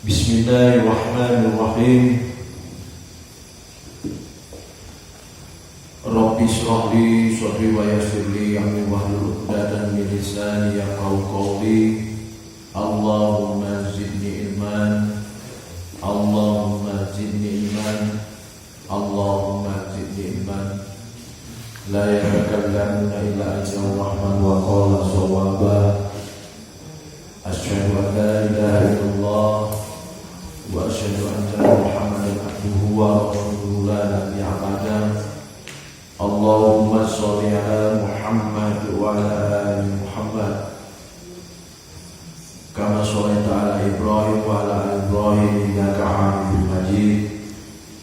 Bismillahirrahmanirrahim. Rabbi shrah li sadri wa yassir li amri wahlul 'uqdatam min lisani yafqahu qawli. Allahumma zidni ilman, Allahumma zidni ilman, Allahumma zidni ilman. La yatakallamuna illa anta rahman wa qala sawaba. Asyhadu an la ilaha illallah wa asyhadu anna Muhammadan abduhu wa rasuluhu la nabiyya ba'dahu. Allahumma sholli ala Muhammad wa ala ali Muhammad kama shallaita ala Ibrahim wa ala ali Ibrahim innaka Hamidum Majid.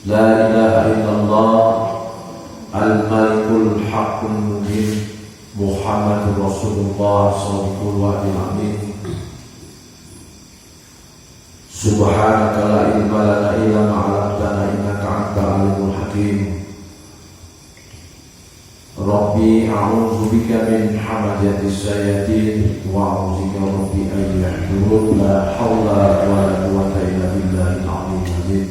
La ilaha illallah al-malikul haqqul mubin Muhammadur Rasulullah sallallahu alaihi wasallam. Subhanaka la ilma lana illa ma 'allamtana innaka antal alimul hakim. Rabbi a'udzu bika min hamazatis syayatin wa a'udzu bika rabbi an yahdurun. La haula wa la quwwata illa billahil aliyyil azim.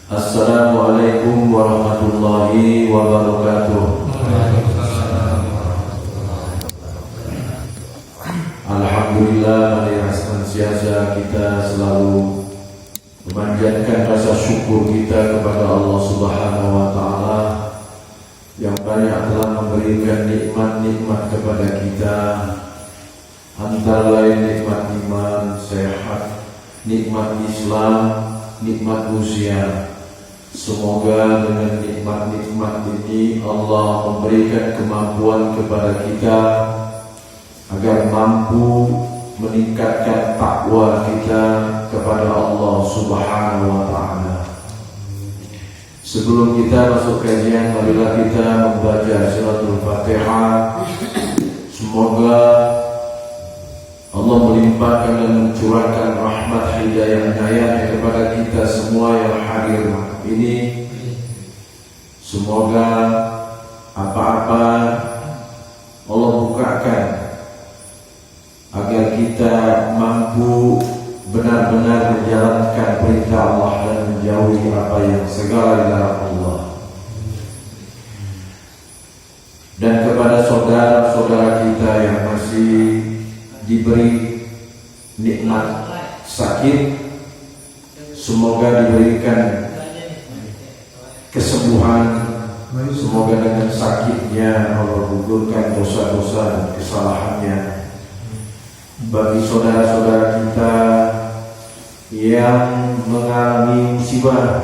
Assalamualaikum warahmatullahi wabarakatuh. Alhamdulillah, marilah senantiasa kita selalu memanjatkan rasa syukur kita kepada Allah Subhanahu wa taala yang banyak telah memberikan nikmat-nikmat kepada kita, antara lain nikmat iman, sehat, nikmat Islam, nikmat usia. Semoga dengan nikmat-nikmat ini Allah memberikan kemampuan kepada kita agar mampu meningkatkan takwa kita kepada Allah Subhanahu wa taala. Sebelum kita masuk kajian, marilah kita membaca suratul Fatihah. Semoga Allah melimpahkan dan mencurahkan rahmat hidayah inayahnya kepada kita semua yang hadir ini. Semoga apa-apa Allah bukakan agar kita mampu benar-benar menjalankan perintah Allah dan menjauhi apa yang segala dilarang Allah. Dan kepada saudara-saudara kita yang masih diberi nikmat sakit, semoga diberikan kesembuhan. Semoga dengan sakitnya Allah gugurkan dosa-dosa dan kesalahannya. Bagi saudara-saudara kita yang mengalami musibah,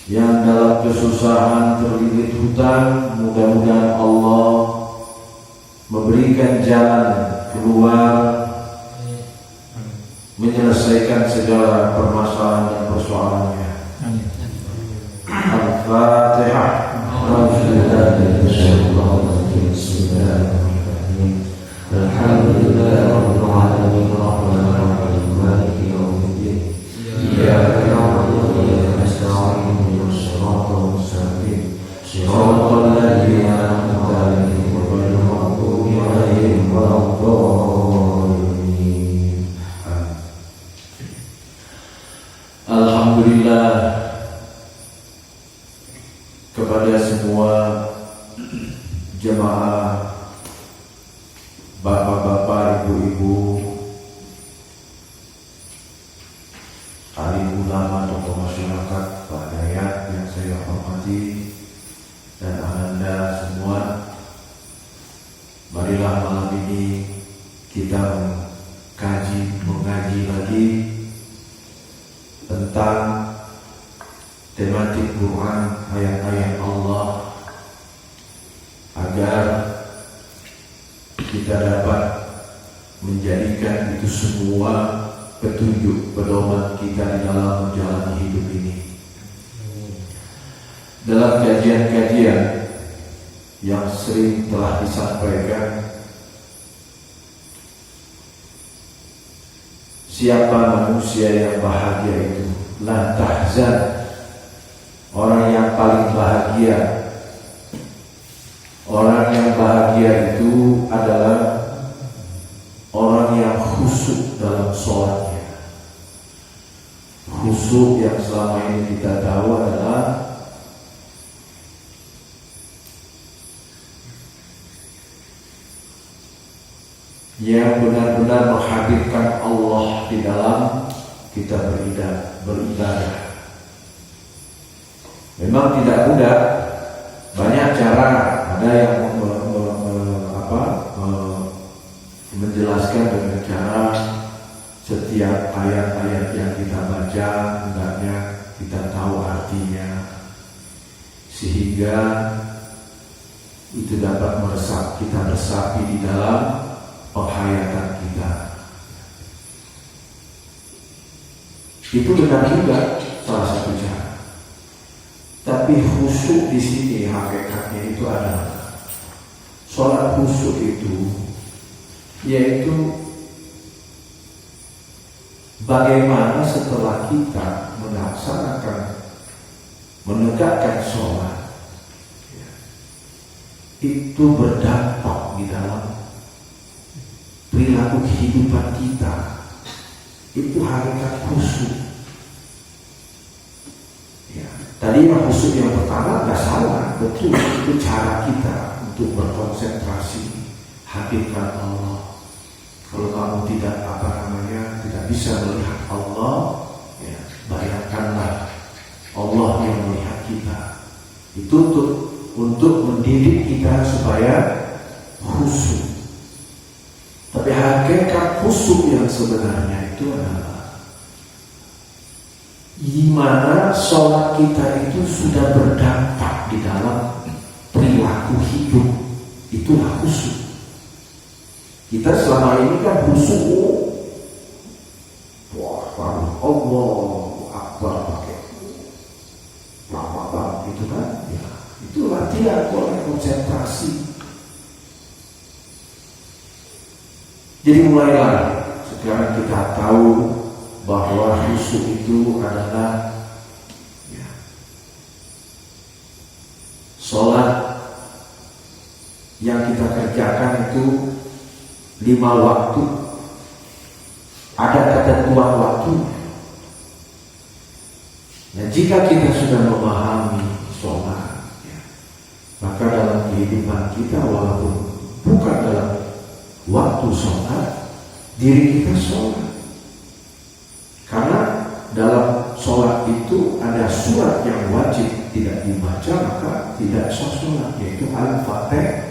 yang dalam kesusahan terlilit hutang, mudah-mudahan Allah memberikan jalan keluar, menyelesaikan segala permasalahan dan persoalannya. Al-Fatihah. Alhamdulillah rabbil alamin arrahmanir rahim maliki yaumiddin iyyaka na'budu wa iyyaka nasta'in ihdinas siratal mustaqim siratal ladzina an'amta 'alaihim ghairil maghdubi 'alaihim waladdallin. Alhamdulillah kepada semua jemaah, bapak-bapak, ibu-ibu, alim ulama, tokoh masyarakat, Pak Dayat yang saya hormati, dan Anda semua. Marilah malam ini kita mengaji lagi tentang tematik Quran, ayat-ayat Allah, agar kita dapat menjadikan itu semua petunjuk pedoman kita di dalam menjalani hidup ini. Dalam kajian-kajian yang sering telah disampaikan, siapa manusia yang bahagia itu? La tahzan. Orang yang paling bahagia, orang yang bahagia itu adalah orang yang khusyuk dalam sholat. khusyuk yang selama ini kita tahu adalah yang benar-benar menghadirkan Allah di dalam kita beribadah. Memang tidak mudah, banyak cara. Ada yang menjelaskan dengan cara setiap ayat-ayat yang kita baca hendaknya kita tahu artinya, sehingga itu dapat kita resapi di dalam penghayatan kita. Itu benar juga salah satu cara. Tapi khusyuk di sini hakikatnya itu adalah sholat khusyuk itu yaitu bagaimana setelah kita menegakkan sholat itu berdampak di dalam perilaku kehidupan kita. Itu hakikat khusyuk. Tadi yang khusyuk yang pertama nggak salah, betul, itu cara kita untuk berkonsentrasi hadirkan Allah. Kalau kamu tidak tidak bisa melihat Allah, ya, bayangkanlah Allah yang melihat kita. Itu untuk mendidik kita supaya khusyuk. Tapi hakikat khusyuk yang sebenarnya itu adalah gimana sholat kita itu sudah berdampak di dalam perilaku hidup. Itulah khusyuk. Kita selama ini kan khusyuk, wah, Allahu Akbar pakai lama banget itu kan, ya, itu latihan oleh konsentrasi. Jadi mulailah sekarang kita tahu bahwa khusyuk itu adalah sholat yang kita kerjakan itu 5 waktu, ada ketentuan waktu. Nah, jika kita sudah memahami sholat, maka dalam kehidupan kita walaupun bukan dalam waktu sholat, diri kita sholat. Karena dalam sholat itu ada surat yang wajib tidak dibaca maka tidak sah sholat, yaitu Al-Fatihah.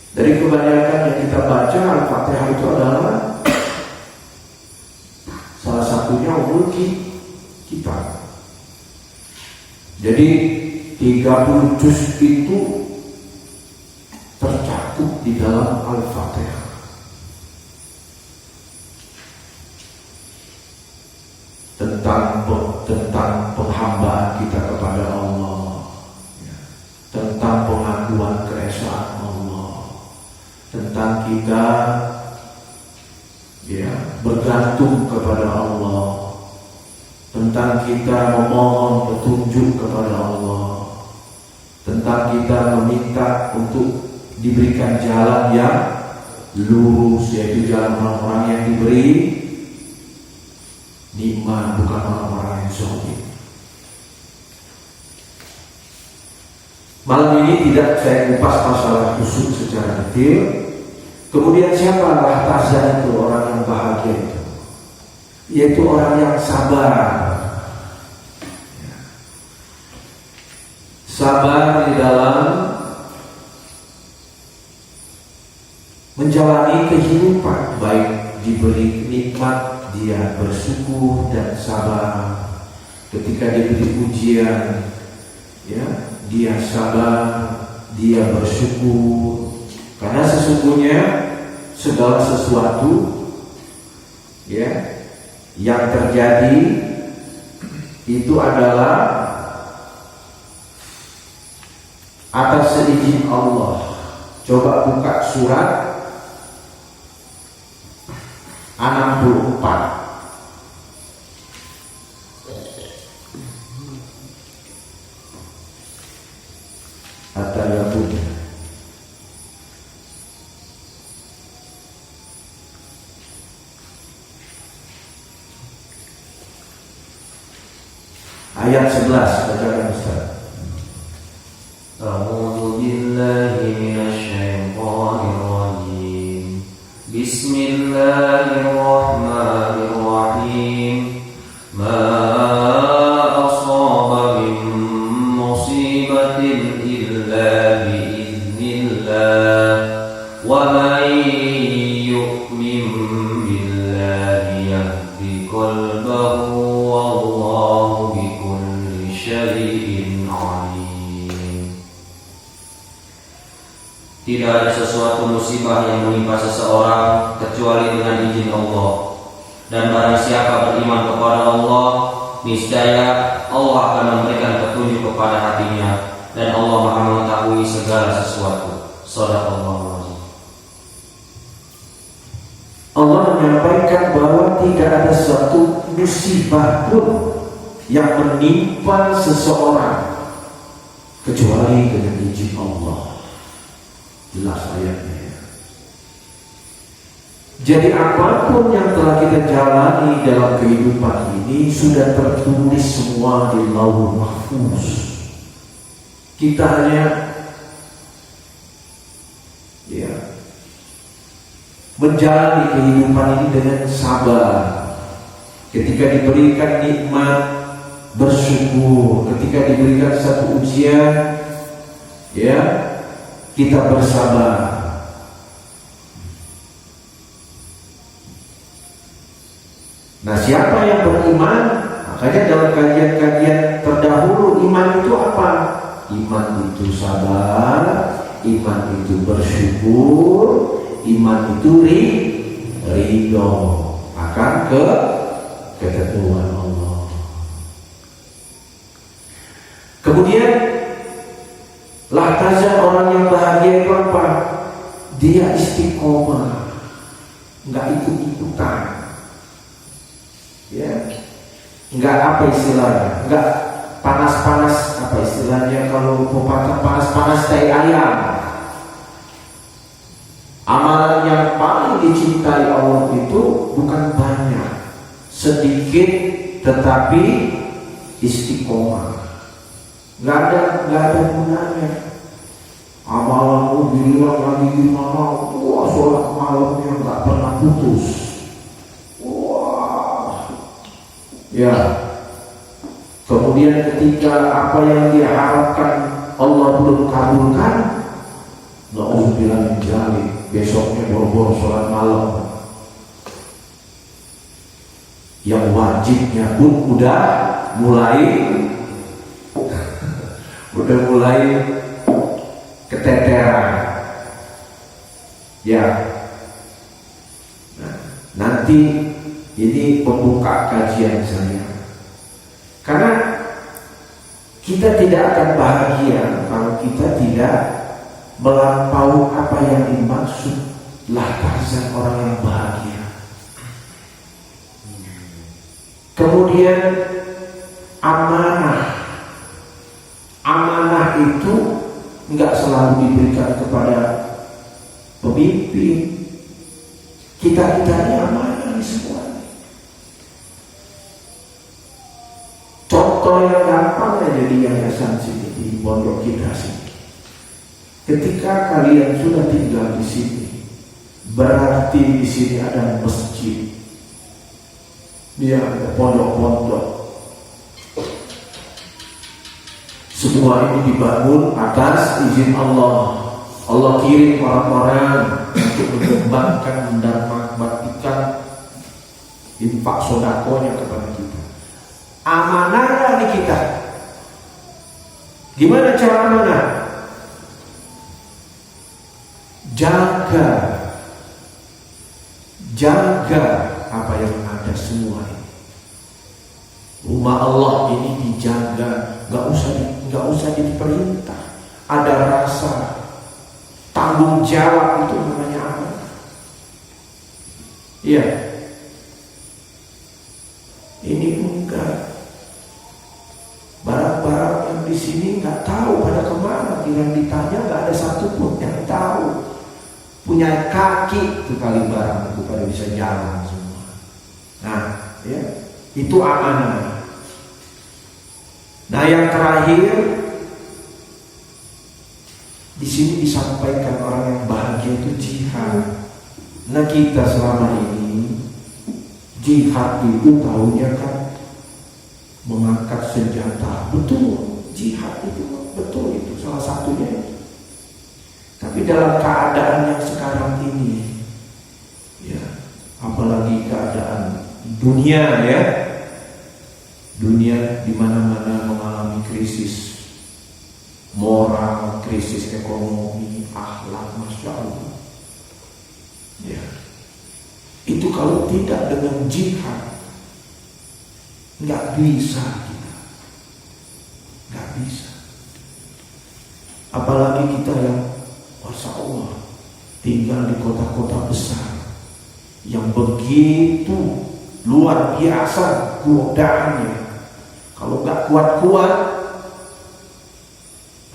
Dari kebanyakan yang kita baca, Al-Fatihah itu adalah salah satunya umul kita. Jadi 30 juz itu tercakup di dalam Al-Fatihah. Tentang penghambaan kita kepada Allah, tentang pengakuan keesaan Allah, tentang kita bergantung kepada Allah, tentang kita memohon petunjuk kepada Allah, tentang kita meminta untuk diberikan jalan yang lurus, yaitu jalan orang-orang yang diberi nikmat, bukan orang-orang yang zalim. Malam ini tidak saya kupas masalah khusyuk secara detail. Kemudian siapalah tazah itu, orang yang bahagia itu, yaitu orang yang sabar. Sabar di dalam menjalani kehidupan, baik diberi nikmat dia bersyukur dan sabar. Ketika diberi ujian, dia sabar, dia bersyukur. Karena sesungguhnya segala sesuatu yang terjadi itu adalah atas seizin Allah. Coba buka surat 64. At-Tayyabun. ayat 11 bacakan Ustaz. A'udzu billahi minasyaitonir rajim. Bismillahirrahmanirrahim. Ma asaba min musibatin illa biiznillah wa man yu'min billahi yahdi qalbahu wallahu bikulli syai'in alim. Tidak ada sesuatu musibah yang menimpa seseorang kecuali dengan izin Allah. Dan barang siapa beriman kepada Allah, niscaya Allah akan memberikan petunjuk kepada hatinya, dan Allah Maha mengetahui segala sesuatu. Shadaqallahul azim. Allah menyampaikan bahwa tidak ada suatu musibah pun yang menimpa seseorang kecuali dengan izin Allah. Jelas ayatnya. Jadi apapun yang telah kita jalani dalam kehidupan ini sudah tertulis semua di Lauhul Mahfuz. Kita hanya menjalani kehidupan ini dengan sabar. Ketika diberikan nikmat, bersyukur. Ketika diberikan satu ujian, kita bersabar. Nah, siapa yang beriman, makanya dalam kajian-kajian terdahulu, iman itu apa? Iman itu sabar, iman itu bersyukur, iman itu ridho akan ketentuan Allah. Kemudian lataza orang yang bahagia itu apa? Dia istiqomah, nggak ikut-ikutan. Enggak apa istilahnya, enggak panas-panas, apa istilahnya kalau pepatah, panas-panas tai ayam. Amalan yang paling dicintai Allah itu bukan banyak, sedikit tetapi istiqomah. Enggak ada gunanya. Amalanmu dibilang lagi gimana? Wah, sholat malamnya enggak pernah putus. Kemudian ketika apa yang dia harapkan Allah belum kabulkan, na'udzubillah min dzalik, besoknya boro-boro sholat malam. Yang wajibnya pun udah mulai keteteran. Nah, nanti ini pembuka kajian saya. Karena kita tidak akan bahagia kalau kita tidak melampaui apa yang dimaksud lafazan orang yang bahagia. Kemudian amanah. Amanah itu enggak selalu diberikan kepada pemimpin. Kita ini amanah di semua. Contoh yang gampang aja di yayasan sini, di pondok kita sini. Ketika kalian sudah tinggal di sini, berarti di sini ada masjid, ada pondok-pondok. Semua ini dibangun atas izin Allah. Allah kirim orang-orang untuk mengembangkan, mendapatkan infak sodakonya kepada kita. Amanah nih kita. Gimana cara amanah? Jaga apa yang ada semua ini. Rumah Allah ini dijaga, nggak usah diperintah. Ada rasa tanggung jawab, itu namanya amanah. Ini enggak. Barang-barang yang di sini nggak tahu pada kemana. Yang ditanya nggak ada satupun yang tahu. Punya kaki itu kali barang itu pada bisa jalan semua. Nah, itu amanah. Nah, yang terakhir di sini disampaikan orang yang bahagia itu jihad. Nah, kita selama ini jihad itu tahunya kan mengangkat senjata. Betul, jihad itu betul, itu salah satunya. Tapi dalam keadaan yang sekarang ini, ya, apalagi keadaan dunia, ya, dunia di mana-mana mengalami krisis moral, krisis ekonomi, akhlak, masya Allah. Ya, itu kalau tidak dengan jihad, nggak bisa kita, nggak bisa. Apalagi kita yang, masya Allah, tinggal di kota-kota besar yang begitu luar biasa godaannya. Kalau nggak kuat-kuat,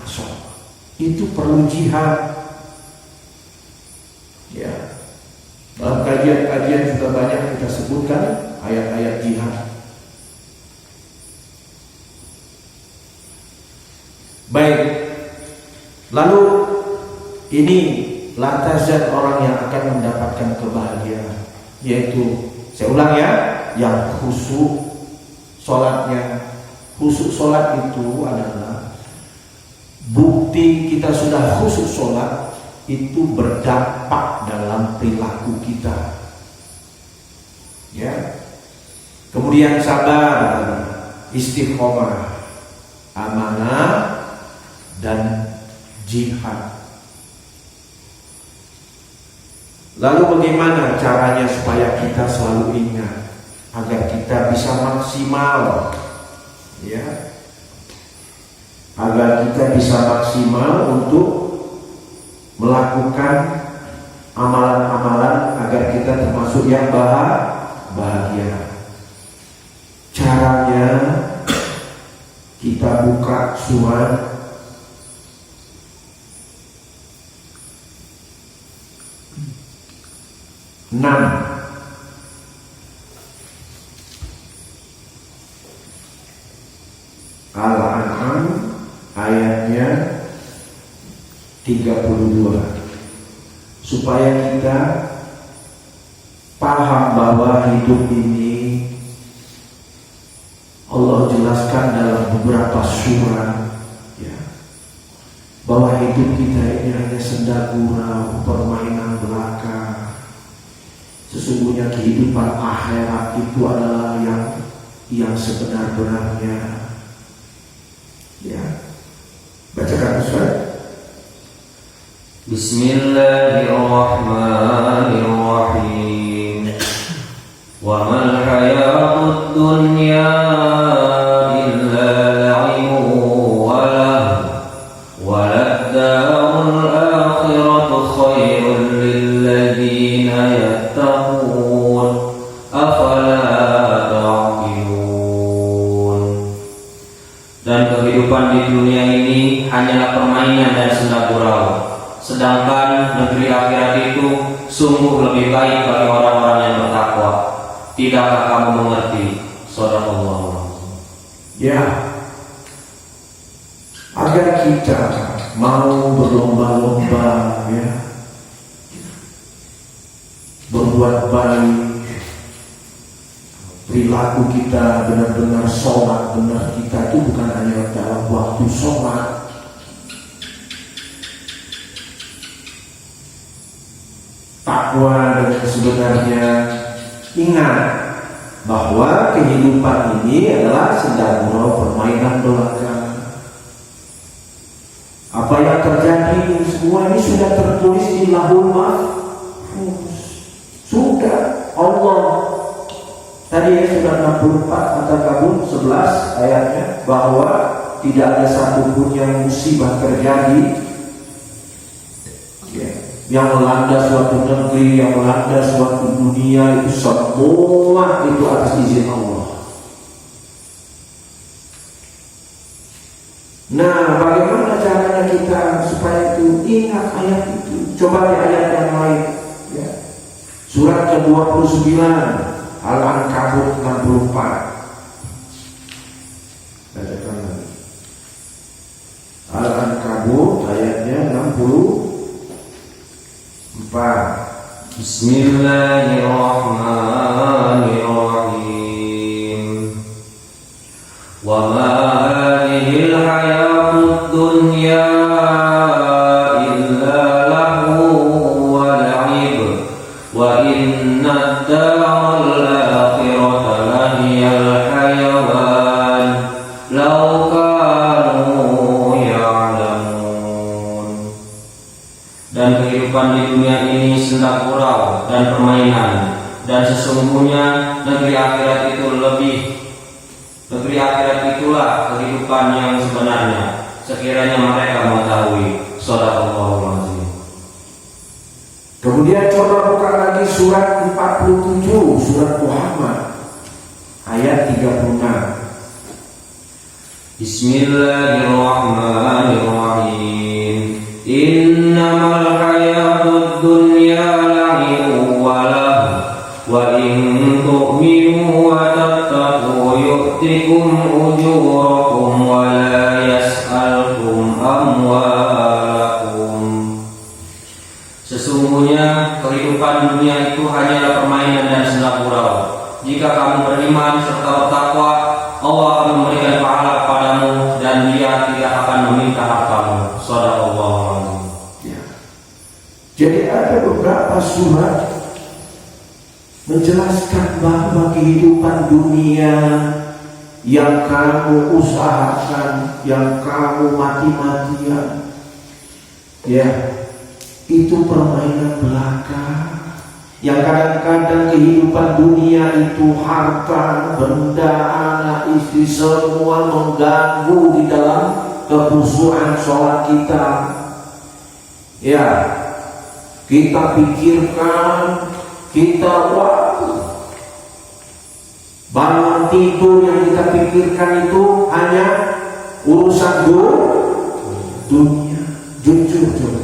masya Allah, itu perlu jihad. Ya, dalam kajian-kajian sudah banyak kita sebutkan ayat-ayat jihad. Baik, lalu ini lantasan orang yang akan mendapatkan kebahagiaan, yaitu, saya ulang ya, yang khusyuk sholatnya. Khusyuk sholat itu adalah bukti kita sudah khusyuk sholat, itu berdampak dalam perilaku kita. Ya. Kemudian sabar, istiqomah, amanah, dan jihad. Lalu bagaimana caranya supaya kita selalu ingat agar kita bisa maksimal, ya, agar kita bisa maksimal untuk melakukan amalan-amalan agar kita termasuk yang bahagia. Caranya kita buka surat Al-An'am ayatnya 32, supaya kita paham bahwa hidup ini Allah jelaskan dalam beberapa surat, ya, bahwa hidup kita ini hanya senda gurau, permainan belaka. Sesungguhnya kehidupan akhirat itu adalah yang sebenar-benarnya. Ya, bacakan Ustaz. Bismillahirrahmanirrahim. Wa mal hayatud dunya illa la'ibun wa lahu wa lad-darul akhiratu khairun lil ladzina yattaqun afala ta'qilun. Dan kehidupan di dunia ini hanyalah permainan dan senda gurau, sedangkan negeri akhirat itu sungguh lebih baik bagi orang-orang yang bertakwa. Tidakkah kamu mengerti? Shadaqallahu. Ya, agar kita mau berlomba-lomba, ya, berbuat baik, perilaku kita benar-benar sholat, benar kita itu bukan hanya dalam waktu sholat. Takwa dengan sebenarnya, ingat bahwa kehidupan ini adalah senda gurau, permainan belaka. Apa yang terjadi semua ini sudah tertulis di Lauhul Mahfuz. Sudah Allah tadi ya, sudah 64 kata kamu 11 ayatnya, bahwa tidak ada satupun yang musibah terjadi, ya, yang melanda suatu negeri, yang melanda suatu dunia, itu semua itu atas izin Allah. Nah, bagaimana caranya kita supaya itu ingat ayat itu? Coba di ayat yang lain, ya. Surat ke-29 Al-Ankabut 64. Bacakan lagi. Bismillahirrahmanirrahim. Wa ma hadhil hayatud dunya illa lahu wa la'ib wa inna ad-daral akhirata lahiyal hayawan law kanu ya'lamun. Dan kehidupan di dunia ini senda gurau dan permainan, dan sesungguhnya negeri akhirat itulah kehidupan yang sebenarnya, sekiranya mereka mengetahui. Shadaqallahul azim. Kemudian coba buka lagi surat 47, surat Muhammad ayat 36. Bismillahirrahmanirrahim. Innamal hayatud dunya la'ibun wa lahu wa in tu'minu wa tattaqu yu'tikum ujurakum wa la yas'alkum amwalakum. Sesungguhnya kehidupan dunia itu hanyalah permainan dan senda gurau. Jika kamu beriman serta bertakwa, Allah akan memberikan pahala kepadamu dan Dia tidak akan meminta hartamu. Shadaqallahul azim. Ya. Jadi ada beberapa surat menjelaskan bahwa kehidupan dunia yang kamu usahakan, yang kamu mati-matian, ya, itu permainan belaka. Yang kadang-kadang kehidupan dunia itu harta, benda, anak, istri, semua mengganggu di dalam kekhusyuan sholat kita. Ya, kita pikirkan, kita bangun tidur yang kita pikirkan itu hanya urusan dunia. Jujur coba.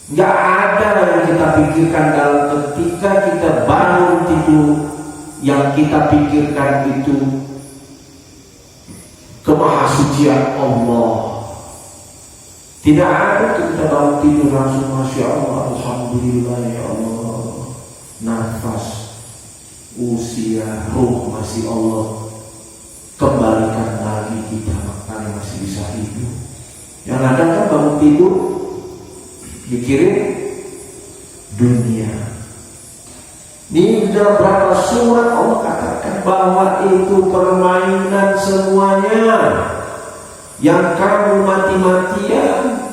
Gak ada yang kita pikirkan dalam ketika kita bangun tidur. Yang kita pikirkan itu kemahasucian Allah. Tidak ada kita bangun tidur langsung Masya Allah, Alhamdulillah ya Allah, nafas, usia, ruh masih Allah kembalikan lagi kita, makanya masih bisa hidup. Yang ada kan bangun tidur dikirim dunia. Di dalam beberapa surat Allah katakan bahwa itu permainan semuanya, yang kamu mati-matian,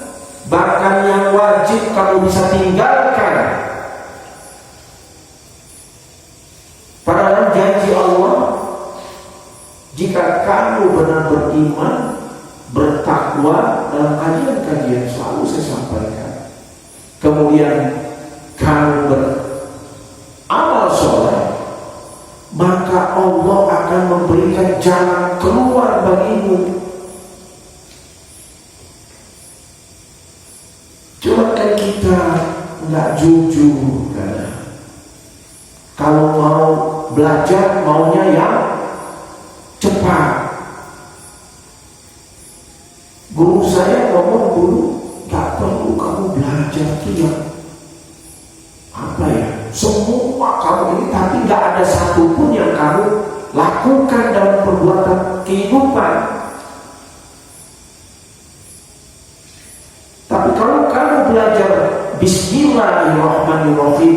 bahkan yang wajib kamu bisa tinggalkan. Padahal janji Allah, jika kamu benar beriman, bertakwa, dalam kajian-kajian selalu saya sampaikan, kemudian kamu beramal soleh, maka Allah akan memberikan jalan keluar bagimu. Cuma kan kita nggak jujur, kan? Kalau mau belajar maunya yang cepat. Guru saya ngomong dulu, gak perlu kamu belajar itu yang apa ya, semua kamu ini, tapi gak ada satupun yang kamu lakukan dalam perbuatan kehidupan. Tapi kalau kamu belajar Bismillahirrahmanirrahim,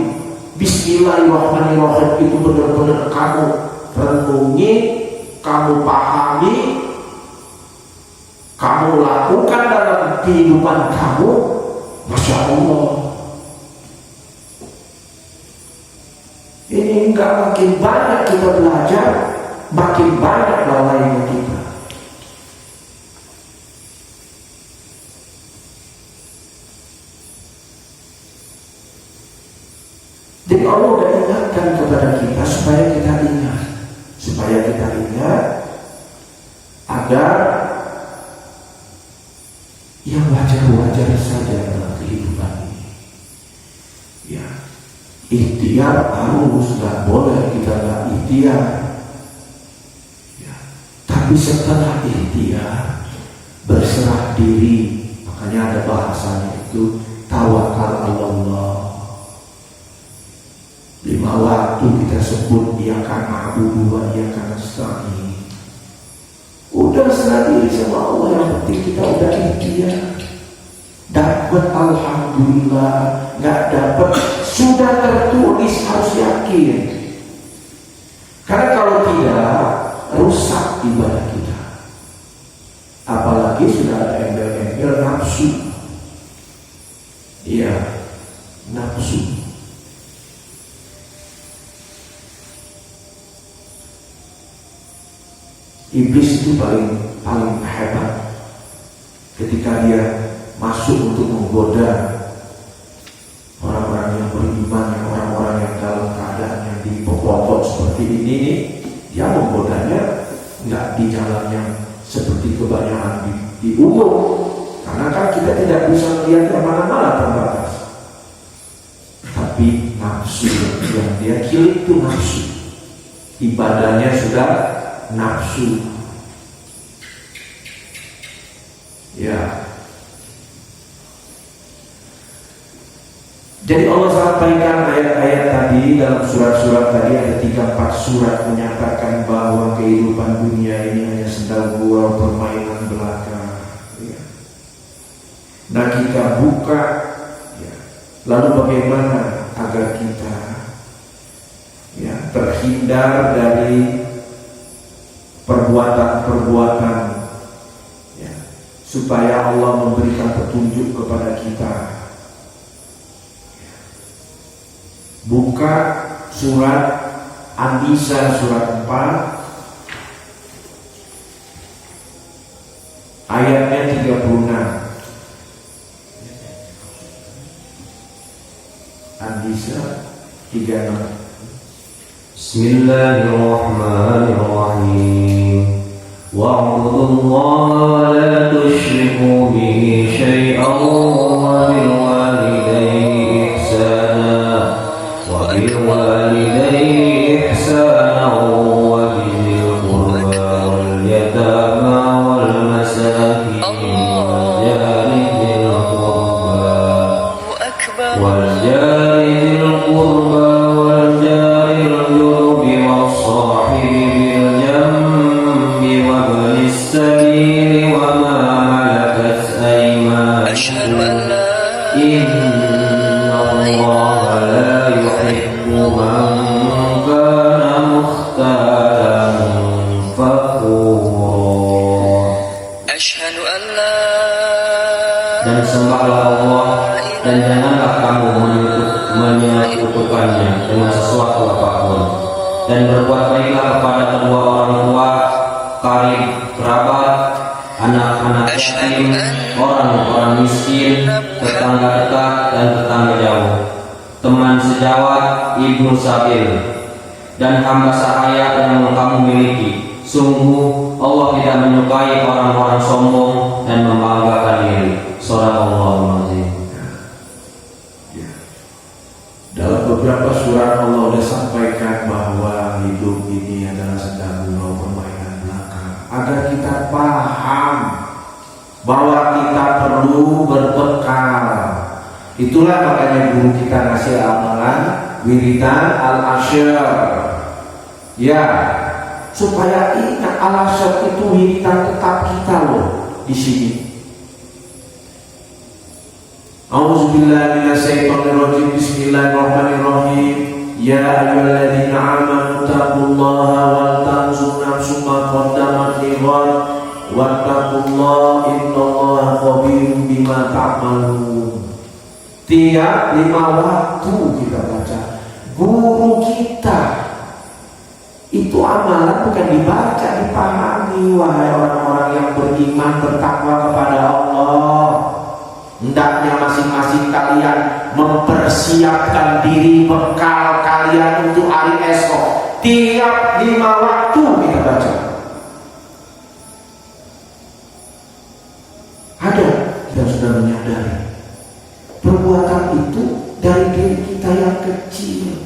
Bismillahirrahmanirrahim itu benar-benar kamu renungi, kamu pahami, kamu lakukan dalam kehidupan kamu, Masya Allah. Ini enggak, makin banyak kita belajar, makin banyak lalainya kita. Jadi Allah sudah ingatkan kepada kita supaya kita ingat agar yang wajar-wajar saja dalam kehidupan ini. Ya, ikhtiar harus, nggak boleh kita nggak ikhtiar. Ya, tapi setelah ikhtiar berserah diri, maka Hanya ada bahasanya itu tawakal Allah. 5 waktu kita sebut iyyaka na'budu wa iyyaka nasta'in. Udah serah diri sama Allah, yang penting kita udah ikhtiar. Dapat alhamdulillah, nggak dapat sudah tertulis, harus yakin. Karena kalau tidak, rusak ibadah kita. Apalagi sudah ada embel-embel nafsu. Iya, nafsu. Iblis itu paling hebat ketika dia masuk untuk menggoda orang-orang yang beriman, orang-orang yang dalam keadaan yang dipokok seperti ini nih. Dia menggodanya nggak di jalan yang seperti kebanyakan di umum, karena kan kita tidak bisa melihat kemana-mana, terbatas. Tapi nafsu yang dia kilik itu nafsu, ibadahnya sudah nafsu. Ya. Jadi Allah sampaikan ayat-ayat tadi dalam surat-surat tadi, ada 3-4 surat menyatakan bahwa kehidupan dunia ini hanya sendal gurau, permainan belaka. Ya. Nah kita buka, ya. Lalu bagaimana agar kita terhindar dari perbuatan-perbuatan, ya, supaya Allah memberikan petunjuk kepada kita. Buka surat An-Nisa surat 4 ayatnya 36. An-Nisa 36. Bismillahirrahmanirrahim. Wa'budullaha wa la tusyriku bihi syai'an wa bil walidayni ihsana wa bil walidayni ihsana wa bil qurba wal yatama wal masakin wal jari dhil qurba wal jari dhil qurba wal jari al-junubi was sahibi bil jambi wa bnis sabili wa ma malakat aymanukum inna Allaha la yuhibbu man kana mukhtalan fakhura. Dan sembahlah Allah, dan janganlah kamu menyekutukannya dengan sesuatu apapun, dan berbuat baiklah kepada kedua orang tua, karib kerabat, anak-anak yatim, orang-orang miskin, tetangga dekat dan tetangga jauh, teman sejawat, ibnu sabil, dan hamba sahaya yang kamu miliki. Sungguh Allah tidak menyukai orang-orang sombong dan membanggakan diri. Shadaqallahul azim. Dalam beberapa surat Allah sudah sampaikan bahwa hidup ini adalah sedang gurau, permainan belaka, agar kita paham bahwa kita perlu berbekal. Itulah makanya guru kita ngasih amalan wiridan al-asyr, ya, supaya ingat al-asyr itu wiridan tetap kita loh di sini. A'udzubillahi minasyaitonirrajim. Bismillahirrahmanirrahim. Ya ayyuhalladzina amanu taqullaha wal tanzur nafsum ma qaddamat lighad wattaqullaha innallaha khabirum bima ta'malun. Tiap 5 waktu kita baca. Guru kita itu amalan bukan dibaca, dipahami. Wahai orang-orang yang beriman, bertakwa kepada Allah, hendaknya masing-masing kalian mempersiapkan diri, bekal kalian untuk hari esok. Tiap 5 waktu kita baca. Ada, kita sudah menyadari perbuatan itu dari diri kita yang kecil.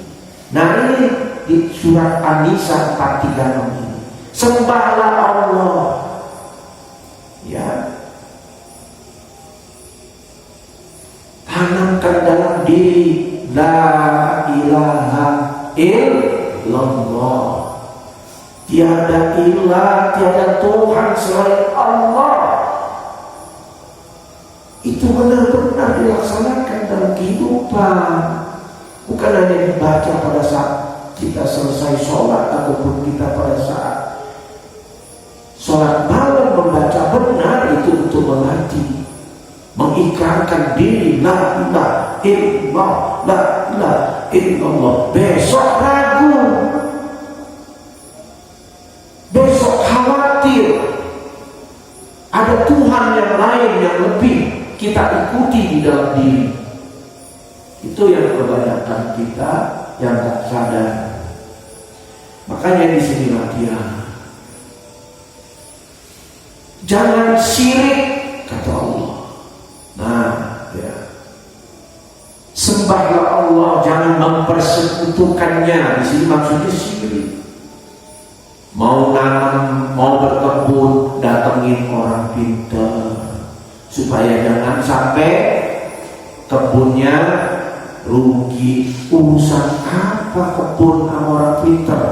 Nah ini di surat An-Nisa 436 ini, sembahlah Allah, ya, tanamkan dalam diri la ilaha illallah. Tiada ilah, tiada Tuhan selain Allah. Itu benar-benar dilaksanakan dalam kehidupan. Bukan hanya dibaca pada saat kita selesai sholat ataupun kita pada saat sholat malam membaca benar, itu untuk melatih, mengikrarkan diri la ilaha illallah, la ilaha illallah. Besok ragu, besok khawatir ada Tuhan yang lain yang lebih kita ikuti di dalam diri. Itu yang kebanyakan kita yang tak sadar. Makanya di sini latihan. Jangan syirik, kata Allah. Nah, ya. Sembahlah Allah, jangan mempersekutukannya. Di sini maksudnya syirik. Mau nanam, mau berkebun, datengin orang pintar supaya jangan sampai kebunnya rugi. Urusan apa kebun sama orang pintar?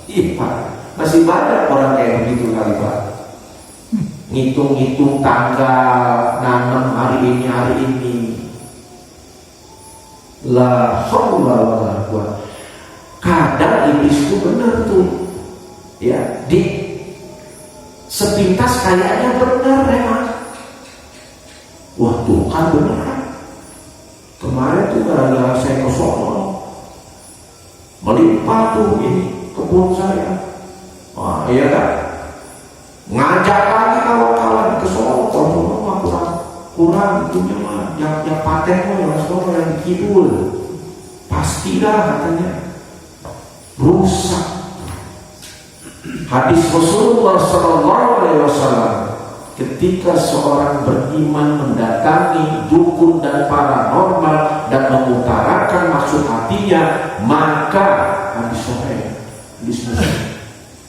Pak, masih banyak orang kayak begitu kali Pak. Ngitung-ngitung tanggal nanam hari ini. La haula wala quwwata. Kadang iblis itu benar tuh. Ya, di sepintas kayaknya benar memang. Wah, tuh kan benar. Kemarin tuh gara-gara saya ke sono melimpah tuh ini kebun saya. Wah, iya kan? Ngajak lagi kawan-kawan ke sono, kalau kurang itunya mah, yang paten mah yang sono yang kidul. Pastilah katanya rusak. Hadis Rasulullah SAW, ketika seorang beriman mendatangi dukun dan paranormal dan mengutarakan maksud hatinya, maka hadis sahih, hadis Muslim,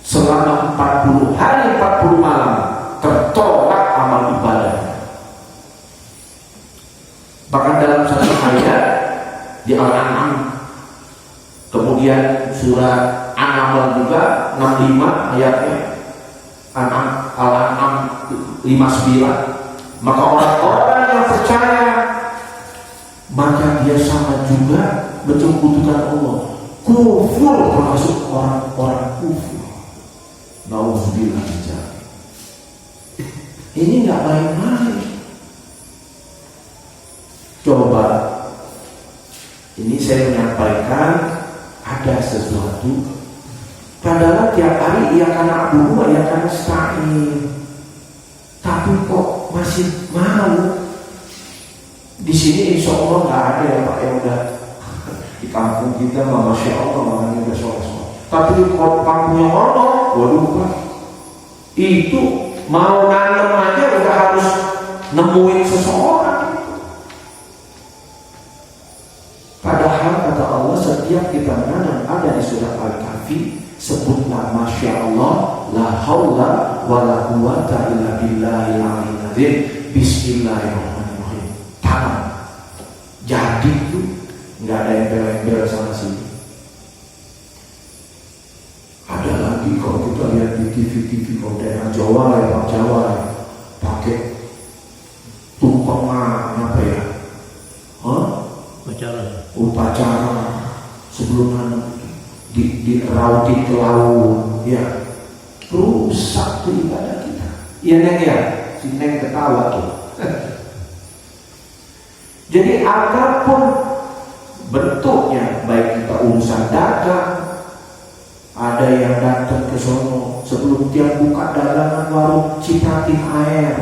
selama 40 hari 40 malam tertolak amal ibadah. Bahkan dalam satu ayat di Al-An'am, kemudian surah An-Naml juga 65 ayatnya, Al-An'am 59, maka orang-orang yang percaya maka dia sama juga menyekutukan Allah. Kufur termasuk orang-orang kufur. Nauzubillah. Ini nggak main-main. Coba ini saya menyampaikan ada sesuatu, padahal tiap hari ia karena abu, ia karena stain, tapi kok masih mau. Di sini insya Allah nggak ada ya Pak yang udah di kampung kita, masya Allah makanya udah sore-sore. Tapi kalau kampungnya orang, waduh Pak, itu mau nanam aja udah harus nemuin seseorang. Padahal kata Allah setiap kita menanam, ada di surat Al-Kahfi, sebutlah masya Allah, la haula wa la quwwata illa billahil aliyyil azim, bismillahirrahmanirrahim. Tanam. Jadi itu nggak ada embel-embel sana sini. Ada lagi kalau kita lihat di TV kalau daerah Jawa ya, Pak Jawa ya, pakai tumpeng apa ya? Upacara sebelum nanam dirauti ke laut, ya rusak tuh ibadah kita. Iya Neng ya, si Neng ketawa tuh. Jadi apapun bentuknya, baik kita urusan dagang, ada yang datang ke sono sebelum dia buka dagangan warung citatin air.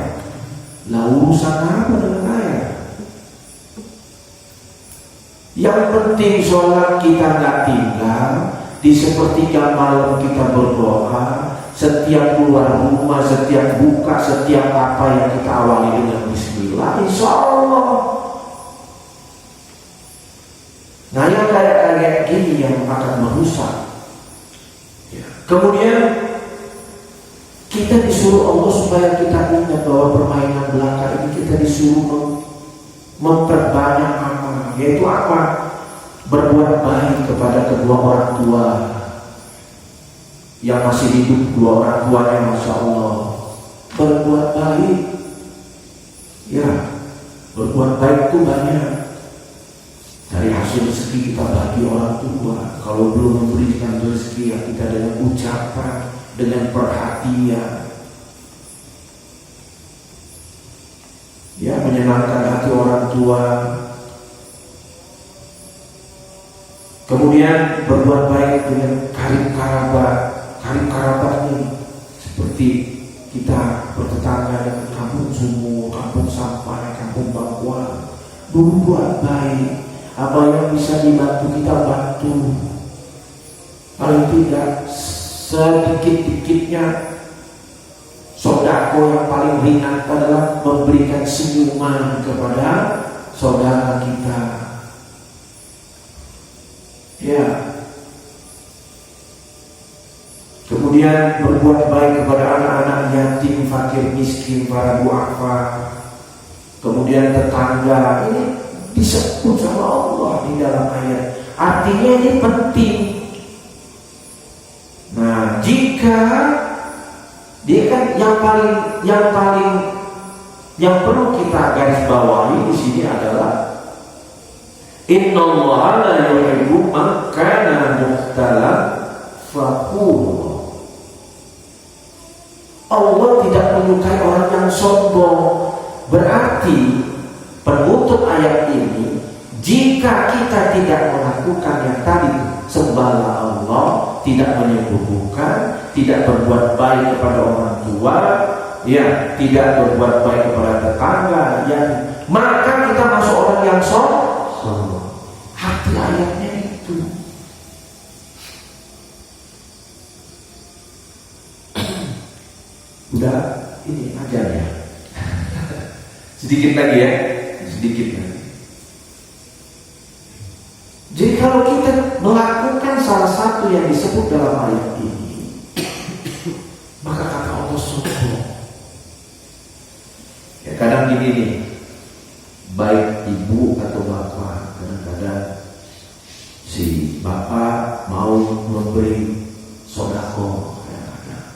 Lah urusan apa dengan air? Yang penting sholat kita nggak tinggal, di sepertiga malam kita berdoa, setiap keluar rumah, setiap buka, setiap apa yang kita awali dengan bismillah, insya Allah. Nah yang kayak gini yang akan merusak. Kemudian kita disuruh Allah supaya kita ingat bahwa permainan belaka ini kita disuruh memperbanyak yaitu apa? Berbuat baik kepada kedua orang tua yang masih hidup, dua orang tuanya, masya Allah. Berbuat baik, ya, berbuat baik itu banyak. Dari hasil rezeki kita bagi orang tua. Kalau belum memberikan rezeki, ya kita dengan ucapan, dengan perhatian, ya, menyenangkan hati orang tua. Kemudian berbuat baik dengan karib kerabat. Karib kerabat ini seperti kita bertetangga dengan kampung sumur, kampung sampah, kampung bangkuan. Berbuat baik, apa yang bisa dibantu kita bantu. Paling tidak sedikit-dikitnya sodako yang paling ringan adalah memberikan senyuman kepada saudara kita. Ya. Kemudian berbuat baik kepada anak-anak yatim, fakir, miskin, para duafa. Kemudian tetangga, ini disebut sama Allah di dalam ayat. Artinya ini penting. Nah, jika dia kan yang perlu kita garis bawahi di sini adalah innallaha la yuhibbu man kana mukhtalan fakhur. Allah tidak menyukai orang yang sombong. Berarti penutup ayat ini, jika kita tidak melakukan yang tadi, sembahlah Allah, tidak menyembuhkan, tidak berbuat baik kepada orang tua, ya, tidak berbuat baik kepada tetangga, ya, maka kita masuk orang yang sombong. Hati ayatnya itu. Udah, ini aja ya. Sedikit lagi ya, sedikit lagi. Jadi kalau kita melakukan salah satu yang disebut dalam ayat ini, maka kata Allah sombong. Ya, kadang gini nih, baik ibu atau bapak, kadang-kadang si bapak mau memberi sodako, kadang-kadang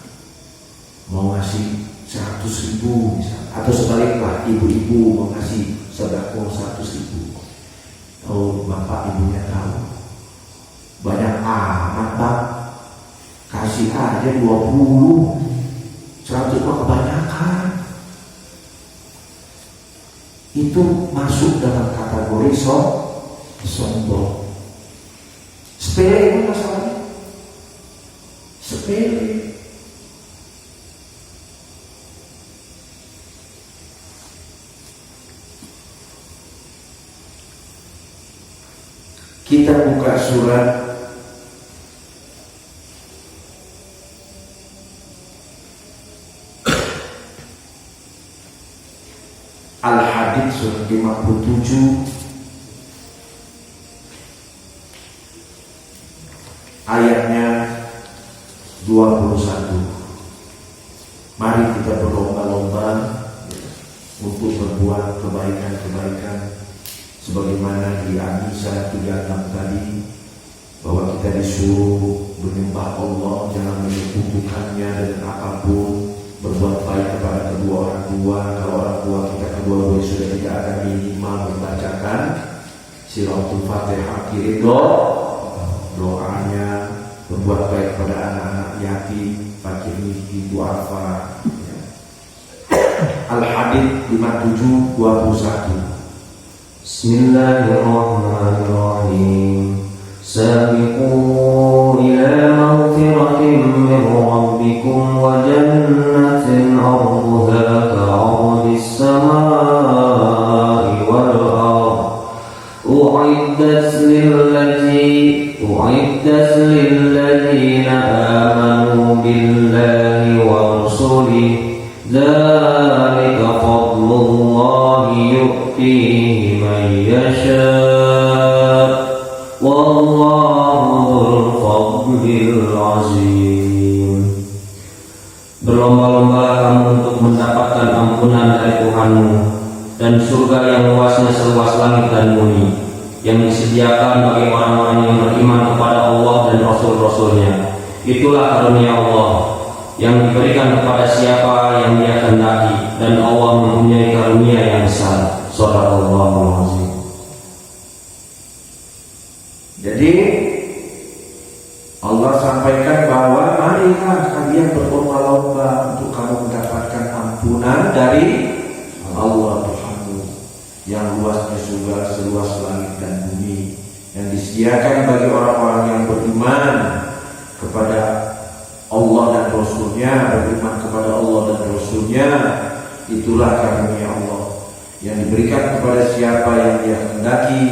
mau ngasih 100.000 misalnya, atau sebaliknya ibu-ibu mau ngasih sodako 100.000. Oh, bapak ibunya tahu banyak amat bang, kasih aja 20, 100 mah kebanyakan. Itu masuk dalam kategori sombong. Sepele itu masalahnya, sepele. Kita buka surat Al-Hadid surat 57 ayatnya 21. Mari kita berlomba-lomba untuk berbuat kebaikan-kebaikan sebagaimana di An-Nisa 36 tadi, bahwa kita disuruh menyembah Allah, jangan menyekutukannya dengan apapun, berbuat baik kepada kedua orang tua. Kalau orang tua kita kedua-duanya sudah tidak ada, minimal membacakan Suratul Fatihah, kirim doanya, berbuat baik kepada anak-anak yatim, fakir, miskin, duafa. Al-Hadid 57:21. Bismillahirrahmanirrahim. Sabiqu ila maghfiratin min rabbikum wa jannatin 'arduha ka'ardis samaa'i wal ardh u'iddat lilladzina amanu billahi wa rusulihi dzalika fadlullahi yu'tihi man yasha' wallahu dzul fadlil azim. Berlomba-lomba kamu untuk mendapatkan ampunan dari Tuhanmu dan surga yang luasnya seluas langit dan bumi. yang disediakan bagi orang-orang yang beriman kepada Allah dan Rasul-Rasulnya. Itulah karunia Allah yang diberikan kepada siapa yang Dia kehendaki, dan Allah mempunyai karunia yang besar. Shadaqallahul azim. Jadi Allah sampaikan bahwa marilah kalian berlomba-lomba untuk kamu mendapatkan ampunan dari Allah Tuhanmu yang luasnya surga seluas langit dan bumi, yang disediakan bagi orang-orang yang beriman kepada Allah dan Rasulnya, beriman kepada Allah dan Rasulnya. Itulah karunia Allah yang diberikan kepada siapa yang Dia kehendaki,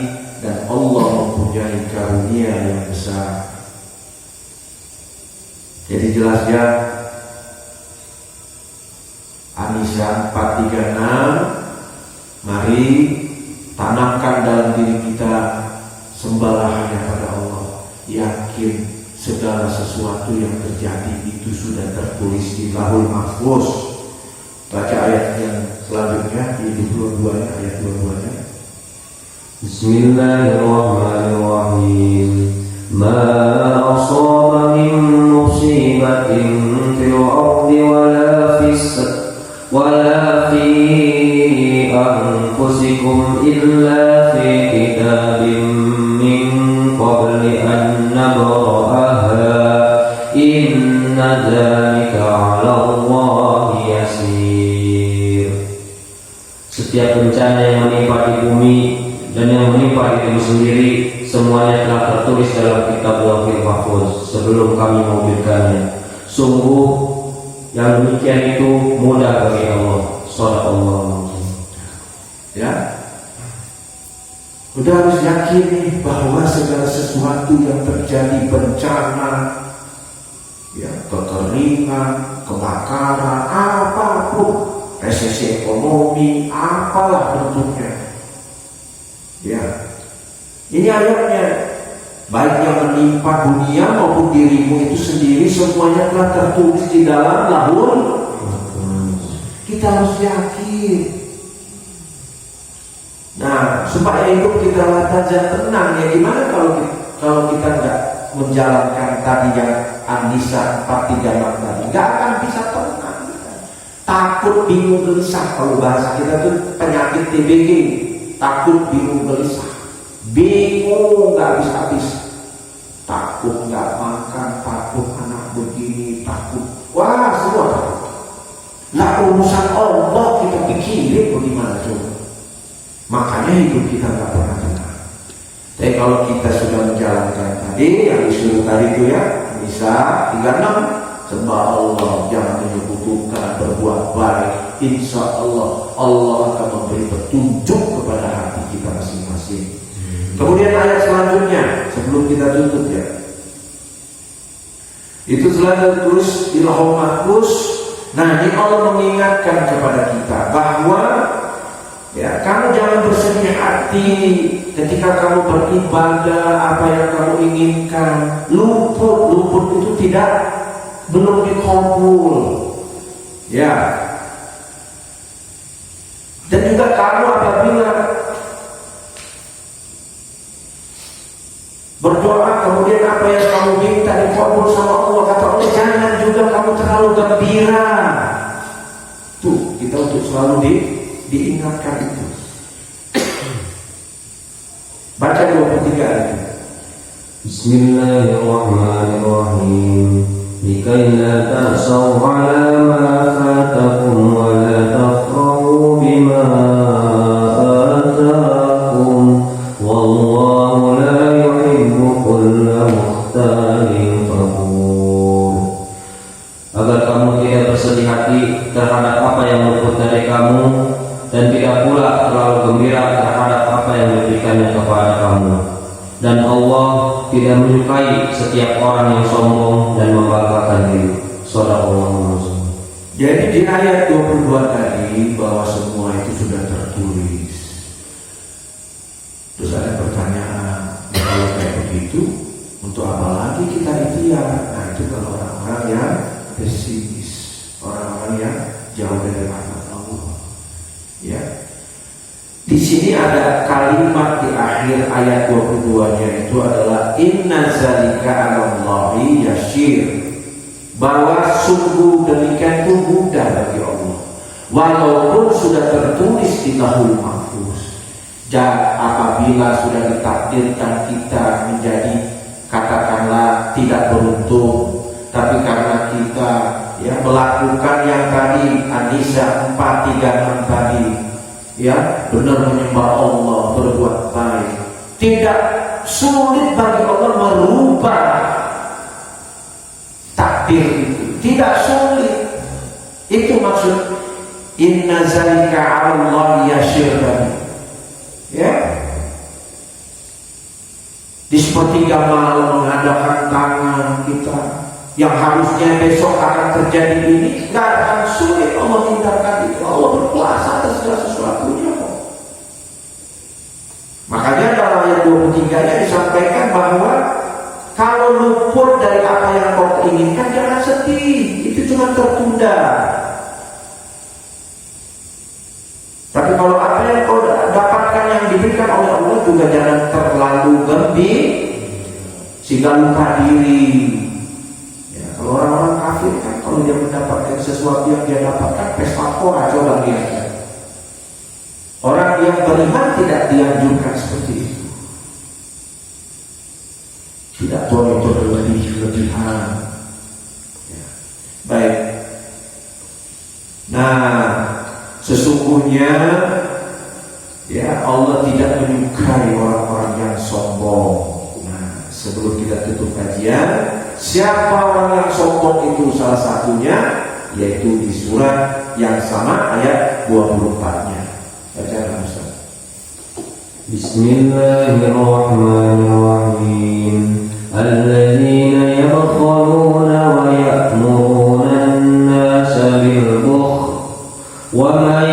dan Allah mempunyai karunia yang besar. Jadi jelas ya, An-Nisa 436, mari tanamkan dalam diri kita sembahlah hanya pada Allah, yakin segala sesuatu yang terjadi itu sudah tertulis di Lauhul Mahfuz. Baca ayat yang selanjutnya di 22-nya, ayat 22-nya. Bismillahirrahmanirrahim. Ma asaba min musibatin fil ardi wala fi anfusikum illa fi kitabim min qabli an nabra'aha inna dzalika 'ala Allahi yasir. Setiap bencana yang menimpa di bumi dan yang menimpa dirimu sendiri, semuanya telah tertulis dalam kitab Lauhul Mahfuz sebelum kami mewujudkannya. Sungguh yang demikian itu mudah bagi Allah. Shadaqallahu azim. Ya, udah harus yakin nih bahwa segala sesuatu yang terjadi, bencana, ya, kekeringan, kebakaran, apapun, resesi ekonomi, apalah bentuknya, ya, ini ayatnya, baik yang menimpa dunia maupun dirimu itu sendiri, semuanya telah tertulis di dalam Lauhul Mahfuz. Kita harus yakin. Nah, supaya hidup kita saja tenang, ya gimana kalau kita nggak menjalankan tadi yang An-Nisa 436 tadi, nggak akan bisa tenang. Takut, bingung, gelisah. Kalau bahasa kita tuh penyakit TBC, takut, bingung, gelisah. Bingung nggak habis-habis, takut nggak makan, takut anak begini, takut, wah semua takut. Nah urusan Allah kita pikirin bagaimana coba. Makanya hidup kita nggak pernah tenang. Tapi kalau kita sudah menjalankan tadi yang disuruh tadi itu ya, bisa 36, sembah Allah, jangan menyekutukan, berbuat baik. Insya Allah Allah akan memberi petunjuk kepada hati kita masing-masing. Kemudian ayat selanjutnya sebelum kita tutup ya, itu selanjutnya tulis di Lauhul Mahfuz. Nah ini Allah mengingatkan kepada kita bahwa ya, kamu jangan bersedih hati ketika kamu beribadah, apa yang kamu inginkan luput itu belum dikabul ya. Dan juga kamu apabila berdoa kemudian apa yang kamu minta dikabul sama Allah, kata Allah jangan juga kamu terlalu gembira. Tuh kita untuk selalu diingatkan itu. Baca 23 ayat. Bismillahirrahmanirrahim. Likai la ta'saw 'ala ma fatakum wa la tafrahu bima atakum wallahu la yuhibbu kulla mukhtalin fakhur. Agar kamu tidak bersedih hati terhadap apa yang luput dari kamu, dan tidak pula terlalu gembira terhadap apa yang diberikannya kepada kamu. Dan Allah tidak menyukai setiap orang yang sombong dan membanggakan diri. Shadaqallahu azim. Jadi di ayat 22 tadi bahwa semua itu sudah tertulis. Terus ada pertanyaan, ya kalau kayak begitu, untuk apa lagi kita ikhtiar? Nah itu kalau orang-orang yang pesimis, orang-orang yang jauh dari rahmat Allah. Ya, Di sini ada kalimat di akhir ayat 22-nya itu adalah inna zalika 'alallahi yasir. Bahwa sungguh demikian itu mudah bagi Allah. Walaupun sudah tertulis di Lauhul Mahfuz. Dan apabila sudah ditakdirkan kita menjadi katakanlah tidak beruntung, tapi karena kita melakukan yang tadi An-Nisa 4:36 tadi, benar menyembah Allah, berbuat baik, tidak sulit bagi Allah merubah takdir itu, tidak sulit. Itu maksud inna zalika 'alallahi yasir tadi. Di sepertiga malam menghadapkan tangan kita yang harusnya besok akan terjadi ini, nggak akan sulit Allah hindarkan itu. Allah berkuasa atas segala sesuatunya. Makanya dalam ayat 23-nya disampaikan bahwa kalau luput dari apa yang kau inginkan, jangan sedih, itu cuma tertunda. Tapi kalau apa yang kau dapatkan yang diberikan oleh Allah juga jangan terlalu gembira sehingga lupa diri. Kalau orang-orang kafir kan kalau dia mendapatkan sesuatu yang dia dapatkan pesta pora, coba lihat. Orang yang beriman tidak dianjurkan seperti itu. Tidak boleh berlebih-lebihan. Baik. Nah, sesungguhnya Allah tidak menyukai orang-orang yang sombong. Nah, sebelum kita tutup kajian, siapa orang yang sombong itu salah satunya, yaitu di surat yang sama ayat 24-nya. Bacalah Ustaz. Bismillahirrahmanirrahim. Alladzina yabkhuluna wa ya'muruna an-nasa bil bukhl wa man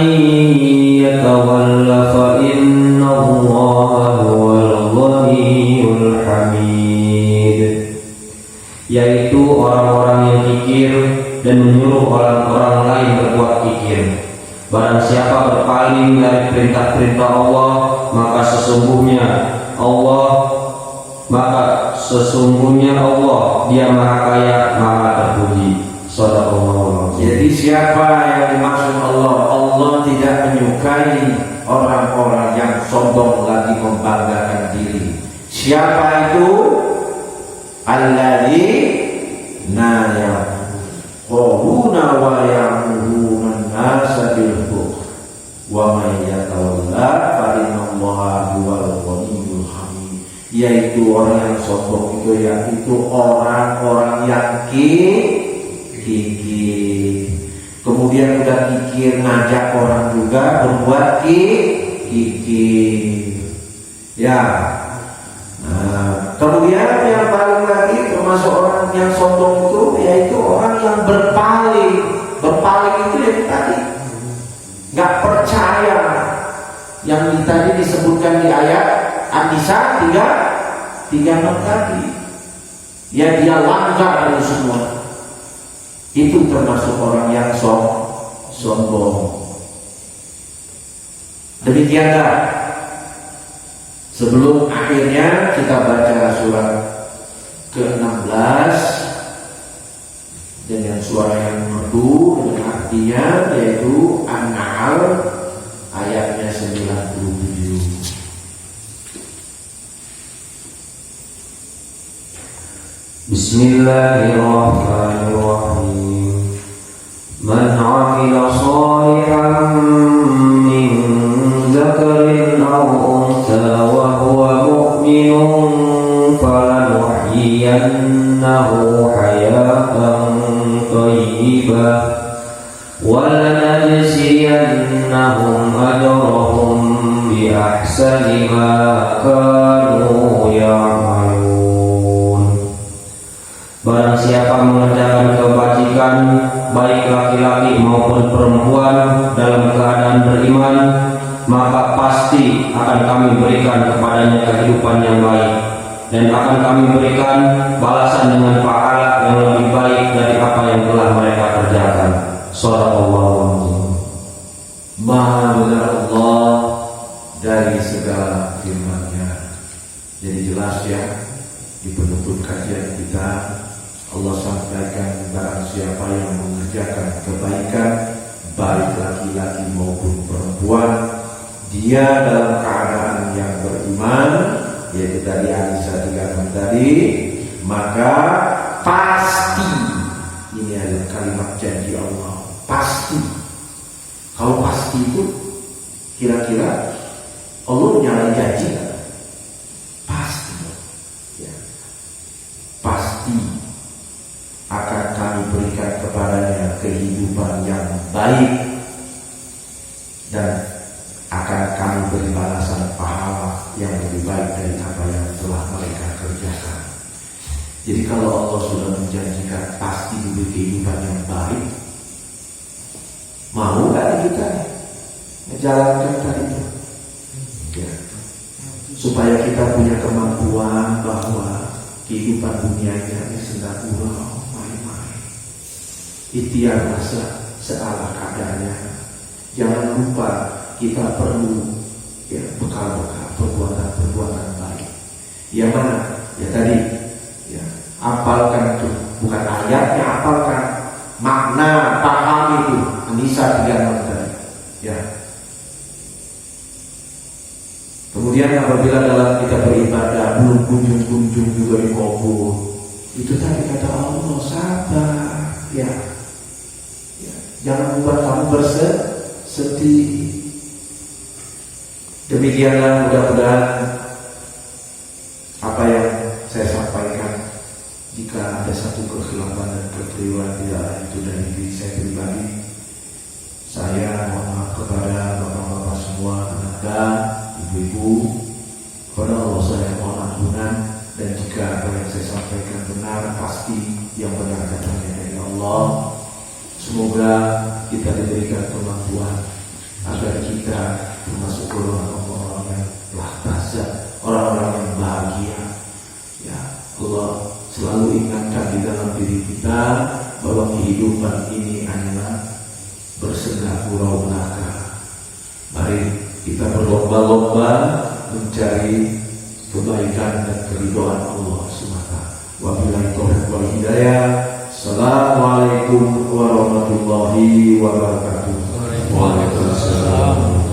yatawalla fa inna Allaha huwal ghaniyyul hamid. Yaitu orang-orang yang kikir dan menyuruh orang-orang lain berbuat kikir. Barang siapa berpaling dari perintah-perintah Allah, maka sesungguhnya Allah Dia Maha Kaya, Maha Terpuji. Shadaqallahu. Jadi siapa yang dimaksud Allah? Allah tidak menyukai orang-orang yang sombong lagi membanggakan diri. Siapa itu? Alladzina yaquluna wa ya'muruna an-nasa bil bukhl wa man yatawalla fa innallaha huwal ghaniyyul hamid. Yaitu orang yang sombong itu, yaitu orang-orang yang kikir. Kemudian udah kikir ngajak orang juga berbuat kikir. Kemudian yang paling lagi termasuk orang yang sombong itu, yaitu orang yang berpaling. Berpaling itu yang tadi nggak percaya yang tadi disebutkan di ayat An-Nisa 3:36 tadi. Dia langgar dari semua. Itu termasuk orang yang sombong. Demikianlah. Sebelum akhirnya kita baca surat ke-16 dengan suara yang merdu dengan artinya, yaitu An-Nahl ayatnya 97. Bismillahirrahmanirrahim. Man 'amila shalihan min dzakarin aw untha wa huwa mu'minun falanuhyiyannahu hayatan thayyibah wa lanajziyannahum ajrahum bi ahsani ma kanu ya'malun. Barang siapa mengerjakan kebajikan, baik laki-laki maupun perempuan, dalam keadaan beriman, maka pasti akan kami berikan kepadanya kehidupan yang baik, dan akan kami berikan balasan dengan pahala yang lebih baik dari apa yang telah mereka kerjakan. Shadaqallahu. Maha benar Allah dari segala firman-Nya. Jadi jelas ya, di penutup kajian kita Allah sampaikan barang siapa yang mengerjakan kebaikan baik laki-laki maupun perempuan, dia dalam keadaan yang beriman, yaitu tadi An-Nisa 36 tadi, maka pasti, ini adalah kalimat janji Allah, pasti. Kalau pasti itu kira-kira Allah nyalain janji kan? Pasti ya. Pasti akan kami berikan kepadanya kehidupan yang baik dan akan kami beri balasan pahala yang lebih baik dari apa yang telah mereka kerjakan. Jadi kalau Allah sudah menjanjikan pasti diberi kehidupan yang baik, mau gak kita menjalankan tadi itu? Ya. Supaya kita punya kemampuan bahwa kehidupan dunia ini sedang gurau, main-main. Ikhtiar rasa seala kadarnya. Jangan lupa kita perlu ya bekal-bekal perbuatan baik. Yang mana? Ya tadi ya, apalkan itu, bukan ayatnya, apalkan makna, paham itu. An-Nisa 36 tadi. Ya. Kemudian apabila dalam kita beribadah belum kunjung-kunjung juga dikabul, itu tadi kata Allah, sabar, ya. Jangan membuat kamu bersedih. Demikianlah mudah-mudahan apa yang saya sampaikan. Jika ada satu kekhilafan dan kekeliruan tidak itu dari diri saya pribadi, saya mohon maaf kepada bapak-bapak semua, tenaga, ibu-ibu, kepada Allah saya mohon ampunan. Dan jika apa yang saya sampaikan benar, pasti yang benar datangnya dari Allah. Semoga kita diberikan kemampuan agar kita termasuk orang-orang yang telah bazar, orang-orang yang bahagia. Ya Allah selalu ingatkan di dalam diri kita bahwa kehidupan ini adalah bersegah gurau belaka. Mari kita berlomba-lomba mencari kebaikan dan keridhaan Allah semata. Wabillahi taufiq wal hidayah. Assalamualaikum warahmatullahi wabarakatuh. Waalaikumsalam.